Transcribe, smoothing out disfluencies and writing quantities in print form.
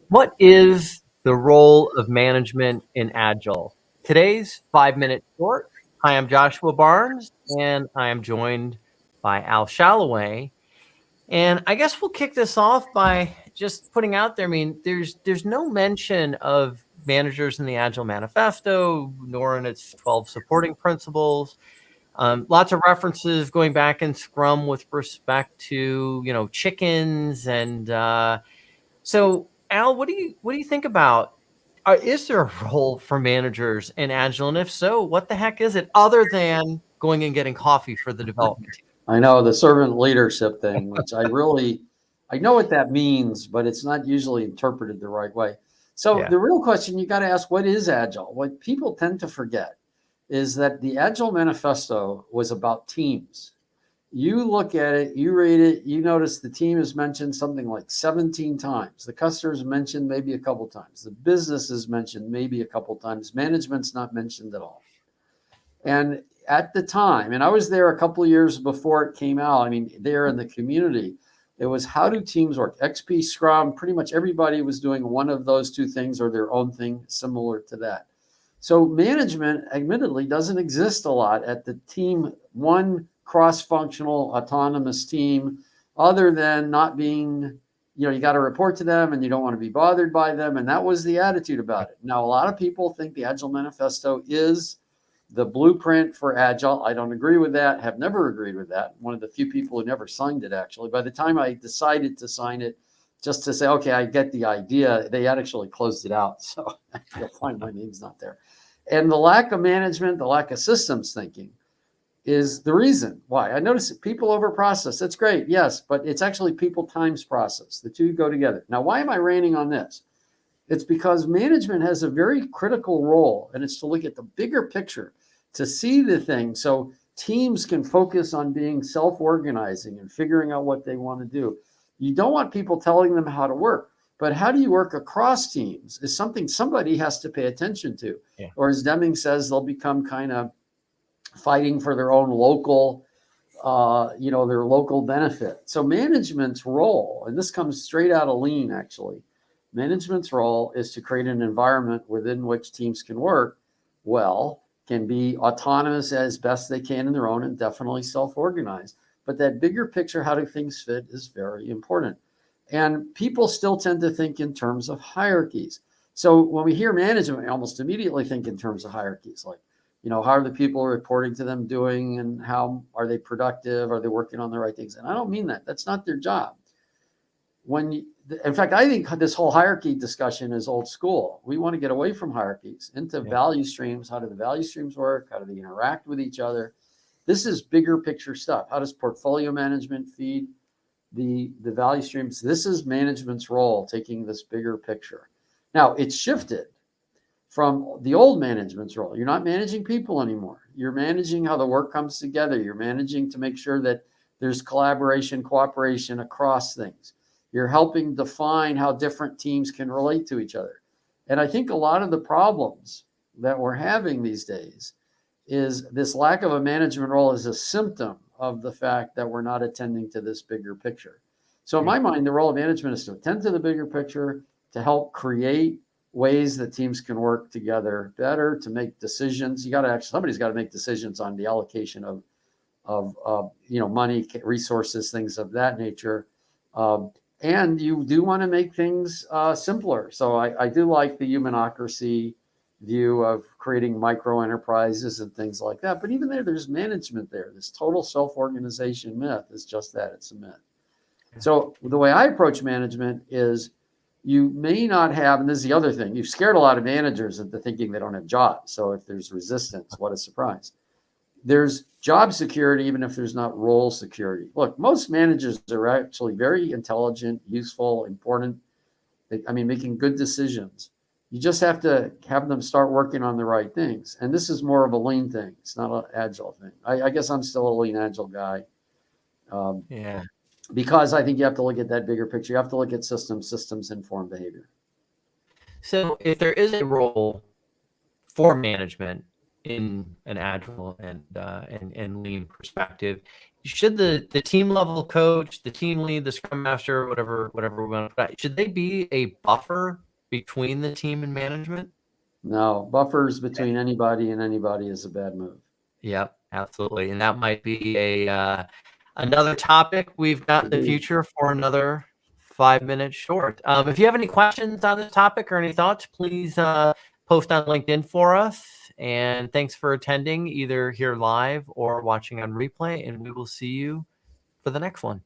What is the role of management in Agile? Today's 5 minute short. Hi, I'm Joshua Barnes, and I am joined by Al Shalloway. And I guess we'll kick this off by just putting out there. I mean, there's no mention of managers in the Agile Manifesto, nor in its 12 supporting principles. Lots of references going back in Scrum with respect to chickens and so, Al, what do you think about? Is there a role for managers in Agile, and if so, what the heck is it other than going and getting coffee for the development team? I know the servant leadership thing, which I know what that means, but it's not usually interpreted the right way. So Yeah, the real question you got to ask, what is Agile? What people tend to forget is that the Agile Manifesto was about teams. You look at it, you read it, you notice the team is mentioned something like 17 times. The customer is mentioned maybe a couple times. The business is mentioned maybe a couple times. Management's not mentioned at all. And at the time, and I was there a couple of years before it came out, I mean, there in the community, it was how do teams work? XP, Scrum, pretty much everybody was doing one of those two things or their own thing similar to that. So management, admittedly, doesn't exist a lot at the team, one cross-functional autonomous team, other than not being, you got to report to them and you don't want to be bothered by them. And that was the attitude about it. Now, a lot of people think the Agile Manifesto is the blueprint for Agile. I don't agree with that, have never agreed with that. One of the few people who never signed it, actually. By the time I decided to sign it, just to say, okay, I get the idea, they had actually closed it out. So you'll find my name's not there. And the lack of management, the lack of systems thinking is the reason why. I notice people over process. That's great, yes, but it's actually people times process. The two go together. Now, why am I ranting on this? It's because management has a very critical role, and it's to look at the bigger picture, to see the thing so teams can focus on being self-organizing and figuring out what they want to do. You don't want people telling them how to work, but how do you work across teams is something somebody has to pay attention to. yeah, Or as Deming says, they'll become kind of fighting for their own local their local benefit. So management's role, and this comes straight out of Lean actually, management's role is to create an environment within which teams can work well, can be autonomous as best they can in their own, and definitely self-organized. But that bigger picture, how do things fit, is very important. And people still tend to think in terms of hierarchies. So when we hear management, we almost immediately think in terms of hierarchies, like, how are the people reporting to them doing, and how are they productive? Are they working on the right things? And I don't mean that. That's not their job. In fact, I think this whole hierarchy discussion is old school. We want to get away from hierarchies into yeah. value streams. How do the value streams work? How do they interact with each other? This is bigger picture stuff. How does portfolio management feed the value streams? This is management's role, taking this bigger picture. Now, it's shifted from the old management's role. You're not managing people anymore. You're managing how the work comes together. You're managing to make sure that there's collaboration, cooperation across things. You're helping define how different teams can relate to each other. And I think a lot of the problems that we're having these days is this lack of a management role is a symptom of the fact that we're not attending to this bigger picture. So in my mind, the role of management is to attend to the bigger picture, to help create ways that teams can work together better, to make decisions. Somebody's got to make decisions on the allocation of money, resources, things of that nature. And you do want to make things simpler. So I do like the humanocracy view of creating micro enterprises and things like that. But even there's management there. This total self-organization myth is just that. It's a myth. So the way I approach management is, you may not have, and this is the other thing, you've scared a lot of managers into thinking they don't have jobs. So if there's resistance, what a surprise. There's job security, even if there's not role security. Look, most managers are actually very intelligent, useful, important. Making good decisions. You just have to have them start working on the right things. And this is more of a lean thing. It's not an agile thing. I guess I'm still a lean agile guy. Yeah. Because I think you have to look at that bigger picture. You have to look at systems inform behavior. So if there is a role for management in an agile and lean perspective. Should the team level coach, the team lead, the scrum master, whatever we want to put, should they be a buffer between the team and management? No, buffers between anybody and anybody is a bad move. Yep, absolutely. And that might be another topic we've got in the future for another 5-minute short. If you have any questions on this topic or any thoughts, please post on LinkedIn for us. And thanks for attending either here live or watching on replay. And we will see you for the next one.